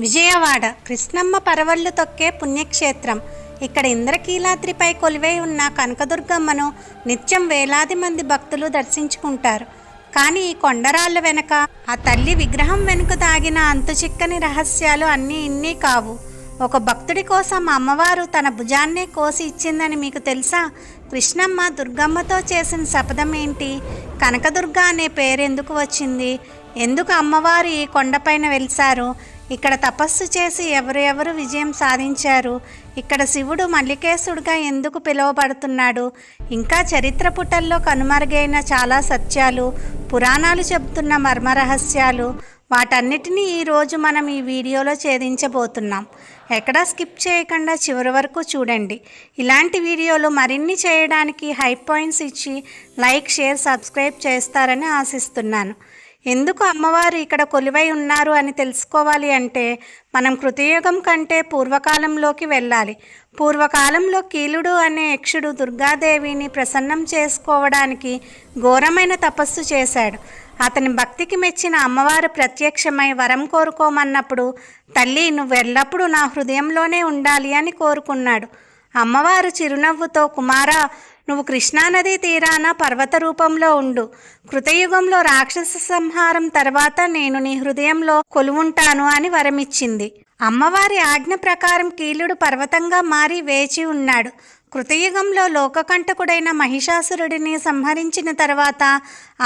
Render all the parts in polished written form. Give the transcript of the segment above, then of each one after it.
విజయవాడ కృష్ణమ్మ పరవళ్లు తొక్కే పుణ్యక్షేత్రం. ఇక్కడ ఇంద్రకీలాద్రిపై కొలువై ఉన్న కనకదుర్గమ్మను నిత్యం వేలాది మంది భక్తులు దర్శించుకుంటారు. కానీ ఈ కొండరాళ్ళ వెనక, ఆ తల్లి విగ్రహం వెనుక దాగిన అంతుచిక్కని రహస్యాలు అన్నీ ఇన్ని కావు. ఒక భక్తుడి కోసం అమ్మవారు తన భుజాన్నే కోసి ఇచ్చిందని మీకు తెలుసా? కృష్ణమ్మ దుర్గమ్మతో చేసిన శపథం ఏంటి? కనకదుర్గ అనే పేరు ఎందుకు వచ్చింది? ఎందుకు అమ్మవారు ఈ కొండపైన వెలిశారు? ఇక్కడ తపస్సు చేసి ఎవరెవరు విజయం సాధించారు? ఇక్కడ శివుడు మల్లికేశుడుగా ఎందుకు పిలువబడుతున్నాడు? ఇంకా చరిత్ర పుటల్లో కనుమరుగైన చాలా సత్యాలు, పురాణాలు చెబుతున్న మర్మరహస్యాలు, వాటన్నిటినీ ఈరోజు మనం ఈ వీడియోలో ఛేదించబోతున్నాం. ఎక్కడా స్కిప్ చేయకుండా చివరి వరకు చూడండి. ఇలాంటి వీడియోలు మరిన్ని చేయడానికి హైప్ పాయింట్స్ ఇచ్చి లైక్, షేర్, సబ్స్క్రైబ్ చేస్తారని ఆశిస్తున్నాను. ఎందుకు అమ్మవారు ఇక్కడ కొలువై ఉన్నారు అని తెలుసుకోవాలి అంటే మనం కృతయుగం కంటే పూర్వకాలంలోకి వెళ్ళాలి. పూర్వకాలంలో కీలుడు అనే యక్షుడు దుర్గాదేవిని ప్రసన్నం చేసుకోవడానికి ఘోరమైన తపస్సు చేశాడు. అతని భక్తికి మెచ్చిన అమ్మవారు ప్రత్యక్షమై వరం కోరుకోమన్నప్పుడు, తల్లి నువ్వు ఎల్లప్పుడూ నా హృదయంలోనే ఉండాలి అని కోరుకున్నాడు. అమ్మవారు చిరునవ్వుతో, కుమారా, నువ్వు కృష్ణానదీ తీరాన పర్వత రూపంలో ఉండు. కృతయుగంలో రాక్షస సంహారం తర్వాత నేను నీ హృదయంలో కొలువుంటాను అని వరమిచ్చింది. అమ్మవారి ఆజ్ఞ ప్రకారం కీలుడు పర్వతంగా మారి వేచి ఉన్నాడు. కృతయుగంలో లోకకంటకుడైన మహిషాసురుడిని సంహరించిన తర్వాత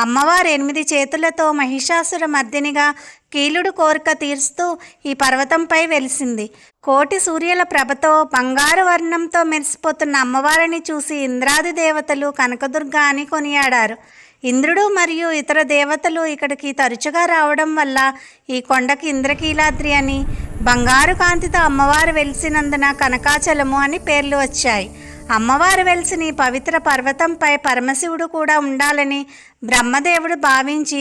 అమ్మవారు 8 చేతులతో మహిషాసుర మర్దినిగా కీలుడు కోరిక తీరుస్తూ ఈ పర్వతంపై వెలిసింది. కోటి సూర్యుల ప్రభతో బంగారు వర్ణంతో మెరిసిపోతున్న అమ్మవారిని చూసి ఇంద్రాది దేవతలు కనకదుర్గ అని కొనియాడారు. ఇంద్రుడు మరియు ఇతర దేవతలు ఇక్కడికి తరచుగా రావడం వల్ల ఈ కొండకి ఇంద్రకీలాద్రి అని, బంగారు కాంతితో అమ్మవారు వెలిసినందున కనకాచలము అని పేర్లు వచ్చాయి. అమ్మవారు వెలిసిన ఈ పవిత్ర పర్వతంపై పరమశివుడు కూడా ఉండాలని బ్రహ్మదేవుడు భావించి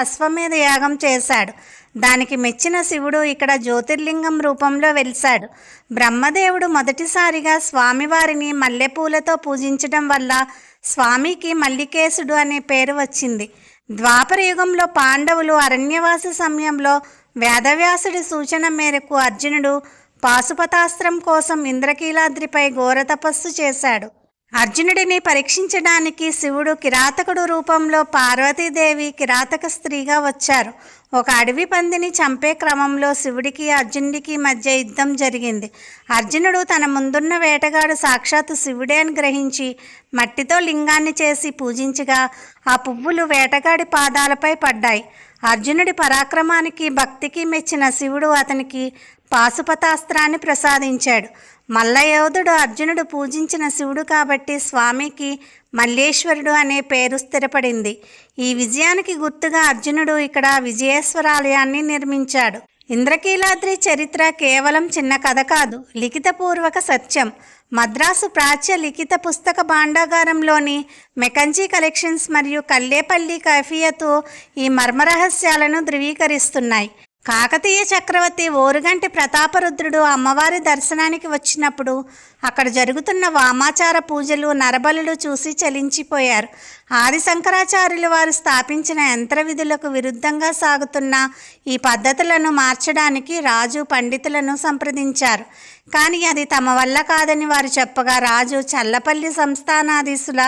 అశ్వమేధ యాగం చేశాడు. దానికి మెచ్చిన శివుడు ఇక్కడ జ్యోతిర్లింగం రూపంలో వెలిశాడు. బ్రహ్మదేవుడు మొదటిసారిగా స్వామివారిని మల్లెపూలతో పూజించడం వల్ల స్వామికి మల్లికేశుడు అనే పేరు వచ్చింది. ద్వాపర యుగంలో పాండవులు అరణ్యవాస సమయంలో వేదవ్యాసుడి సూచన మేరకు అర్జునుడు పాశుపతాస్త్రం కోసం ఇంద్రకీలాద్రిపై ఘోర తపస్సు చేశాడు. అర్జునుడిని పరీక్షించడానికి శివుడు కిరాతకుడు రూపంలో పార్వతీదేవి కిరాతక స్త్రీగా వచ్చారు. ఒక అడవి పందిని చంపే క్రమంలో శివుడికి అర్జునుడికి మధ్య యుద్ధం జరిగింది. అర్జునుడు తన ముందున్న వేటగాడు సాక్షాత్తు శివుడే అని గ్రహించి మట్టితో లింగాన్ని చేసి పూజించగా ఆ పువ్వులు వేటగాడి పాదాలపై పడ్డాయి. అర్జునుడి పరాక్రమానికి, భక్తికి మెచ్చిన శివుడు అతనికి పాశుపతాస్త్రాన్ని ప్రసాదించాడు. మల్లయోధుడు అర్జునుడు పూజించిన శివుడు కాబట్టి స్వామికి మల్లేశ్వరుడు అనే పేరు స్థిరపడింది. ఈ విజయానికి గుర్తుగా అర్జునుడు ఇక్కడ విజయేశ్వరాలయాన్ని నిర్మించాడు. ఇంద్రకీలాద్రి చరిత్ర కేవలం చిన్న కథ కాదు, లిఖితపూర్వక సత్యం. మద్రాసు ప్రాచ్య లిఖిత పుస్తక భాండాగారంలోని మెకంజీ కలెక్షన్స్ మరియు కల్లేపల్లి కఫియతు ఈ మర్మరహస్యాలను ధృవీకరిస్తున్నాయి. కాకతీయ చక్రవర్తి ఓరుగంటి ప్రతాపరుద్రుడు అమ్మవారి దర్శనానికి వచ్చినప్పుడు అక్కడ జరుగుతున్న వామాచార పూజలు, నరబలులు చూసి చలించిపోయారు. ఆది శంకరాచార్యులు వారు స్థాపించిన యంత్ర విధులకు విరుద్ధంగా సాగుతున్న ఈ పద్ధతులను మార్చడానికి రాజు పండితులను సంప్రదించారు. కానీ అది తమ వల్ల కాదని వారు చెప్పగా రాజు చల్లపల్లి సంస్థానాధీశుల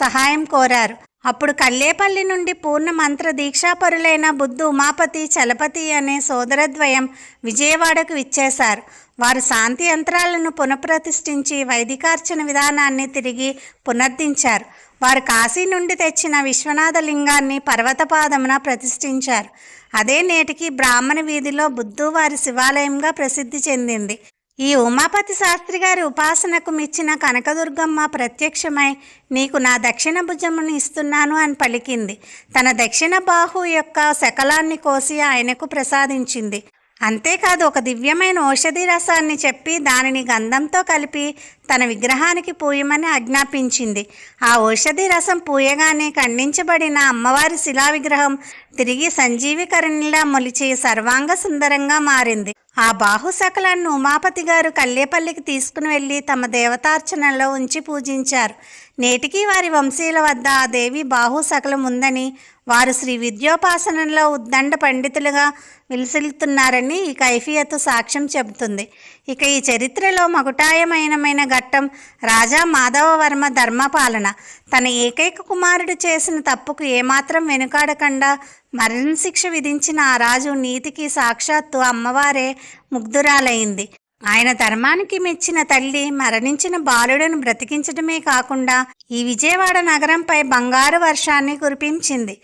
సహాయం కోరారు. అప్పుడు కల్లేపల్లి నుండి పూర్ణ మంత్ర దీక్షాపరులైన బుద్ధు ఉమాపతి, చలపతి అనే సోదరద్వయం విజయవాడకు విచ్చేశారు. వారు శాంతి యంత్రాలను పునఃప్రతిష్ఠించి వైదికార్చన విధానాన్ని తిరిగి పునర్దించారు. వారు కాశీ నుండి తెచ్చిన విశ్వనాథ లింగాన్ని పర్వతపాదమున ప్రతిష్ఠించారు. అదే నేటికి బ్రాహ్మణ వీధిలో బుద్ధువారి శివాలయంగా ప్రసిద్ధి చెందింది. ఈ ఉమాపతి శాస్త్రి గారి ఉపాసనకు మెచ్చిన కనకదుర్గమ్మ ప్రత్యక్షమై నీకు నా దక్షిణ భుజమును ఇస్తున్నాను అని పలికింది. తన దక్షిణ బాహు యొక్క శకలాన్ని కోసి ఆయనకు ప్రసాదించింది. అంతేకాదు ఒక దివ్యమైన ఔషధి రసాన్ని చెప్పి దానిని గంధంతో కలిపి తన విగ్రహానికి పూయమని ఆజ్ఞాపించింది. ఆ ఔషధి రసం పూయగానే ఖండించబడిన అమ్మవారి శిలా విగ్రహం తిరిగి సంజీవికరణిలా మొలిచి సర్వాంగ సుందరంగా మారింది. ఆ బాహుశకలాన్ని ఉమాపతి గారు కల్లేపల్లికి తీసుకుని వెళ్ళి తమ దేవతార్చనలో ఉంచి పూజించారు. నేటికి వారి వంశీయుల వద్ద ఆ దేవి బాహుశకలం ఉందని వారు శ్రీ విద్యోపాసనంలో ఉద్దండ పండితులుగా విలసిల్లుతున్నారని ఈ కైఫియతు సాక్ష్యం చెబుతుంది. ఇక ఈ చరిత్రలో మకుటాయమైన ఘట్టం రాజా మాధవవర్మ ధర్మపాలన. తన ఏకైక కుమారుడు చేసిన తప్పుకు ఏమాత్రం వెనుకాడకుండా మరణశిక్ష విధించిన ఆ రాజు నీతికి సాక్షాత్తు అమ్మవారే ముగ్ధురాలైంది. ఆయన ధర్మానికి మెచ్చిన తల్లి మరణించిన బాలుడను బ్రతికించడమే కాకుండా ఈ విజయవాడ నగరంపై బంగారు వర్షాన్ని కురిపించింది.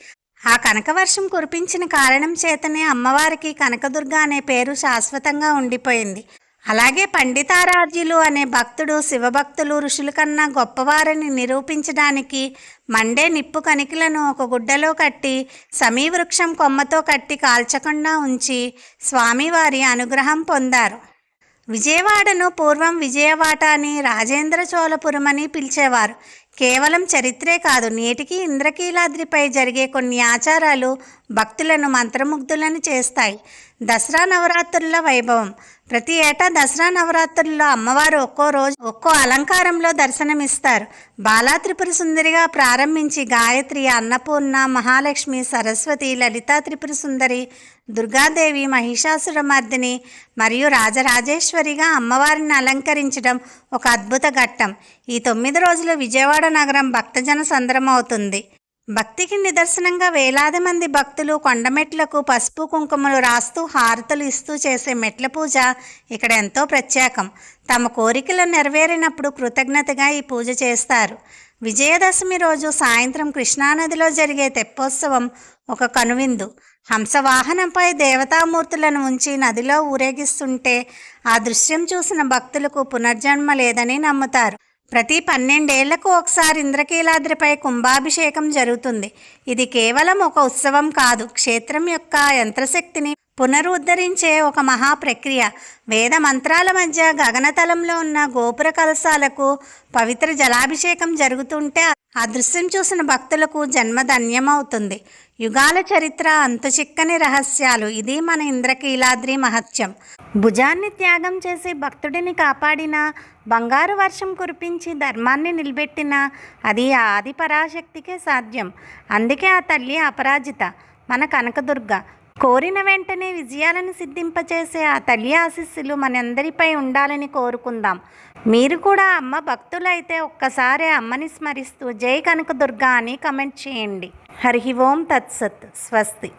ఆ కనకవర్షం కురిపించిన కారణం చేతనే అమ్మవారికి కనకదుర్గ అనే పేరు శాశ్వతంగా ఉండిపోయింది. అలాగే పండితారాధ్యులు అనే భక్తుడు శివభక్తులు ఋషుల కన్నా గొప్పవారని నిరూపించడానికి మండే నిప్పు కణికలను ఒక గుడ్డలో కట్టి సమీవృక్షం కొమ్మతో కట్టి కాల్చకుండా ఉంచి స్వామివారి అనుగ్రహం పొందారు. విజయవాడను పూర్వం విజయవాడ అని, రాజేంద్ర చోళపురం అని పిలిచేవారు. కేవలం చరిత్రే కాదు, నేటికి ఇంద్రకీలాద్రిపై జరిగే కొన్ని ఆచారాలు భక్తులను మంత్రముగ్ధులను చేస్తాయి. దసరా నవరాత్రుల వైభవం. ప్రతి ఏటా దసరా నవరాత్రుల్లో అమ్మవారు ఒక్కో రోజు ఒక్కో అలంకారంలో దర్శనమిస్తారు. బాలా త్రిపుర సుందరిగా ప్రారంభించి గాయత్రి, అన్నపూర్ణ, మహాలక్ష్మి, సరస్వతి, లలితా త్రిపుర సుందరి, దుర్గాదేవి, మహిషాసురమర్దిని మరియు రాజరాజేశ్వరిగా అమ్మవారిని అలంకరించడం ఒక అద్భుత ఘట్టం. ఈ 9 రోజులు విజయవాడ నగరం భక్తజన సంద్రమవుతుంది. భక్తికి నిదర్శనంగా వేలాది మంది భక్తులు కొండమెట్లకు పసుపు కుంకుమలు రాస్తూ హారతులు ఇస్తూ చేసే మెట్ల పూజ ఇక్కడ ఎంతో ప్రత్యేకం. తమ కోరికలు నెరవేరినప్పుడు కృతజ్ఞతగా ఈ పూజ చేస్తారు. విజయదశమి రోజు సాయంత్రం కృష్ణానదిలో జరిగే తెప్పోత్సవం ఒక కనువిందు. హంసవాహనంపై దేవతామూర్తులను ఉంచి నదిలో ఊరేగిస్తుంటే ఆ దృశ్యం చూసిన భక్తులకు పునర్జన్మ లేదని నమ్ముతారు. ప్రతి 12 ఏళ్లకు ఒకసారి ఇంద్రకీలాద్రిపై కుంభాభిషేకం జరుగుతుంది. ఇది కేవలం ఒక ఉత్సవం కాదు, క్షేత్రం యొక్క యంత్రశక్తిని పునరుద్ధరించే ఒక మహా ప్రక్రియ. వేద మంత్రాల మధ్య గగనతలంలో ఉన్న గోపుర కలశాలకు పవిత్ర జలాభిషేకం జరుగుతుంటే ఆ దృశ్యం చూసిన భక్తులకు జన్మధన్యమవుతుంది. యుగాల చరిత్ర, అంతుచిక్కని రహస్యాలు. ఇది మన ఇంద్రకీలాద్రి మహత్యం. భుజాన్ని త్యాగం చేసి భక్తుడిని కాపాడిన, బంగారు వర్షం కురిపించి ధర్మాన్ని నిలబెట్టిన అది ఆ ఆది పరాశక్తికే సాధ్యం. అందుకే ఆ తల్లి అపరాజిత, మన కనకదుర్గ. కోరిన వెంటనే విజయాలను సిద్ధింపచేసే ఆ తల్లి ఆశీస్సులు మనందరిపై ఉండాలని కోరుకుందాం. మీరు కూడా అమ్మ భక్తులైతే ఒక్కసారి అమ్మని స్మరిస్తూ జై కనకదుర్గ అని కమెంట్ చేయండి. హరి ఓం తత్సత్. స్వస్తి.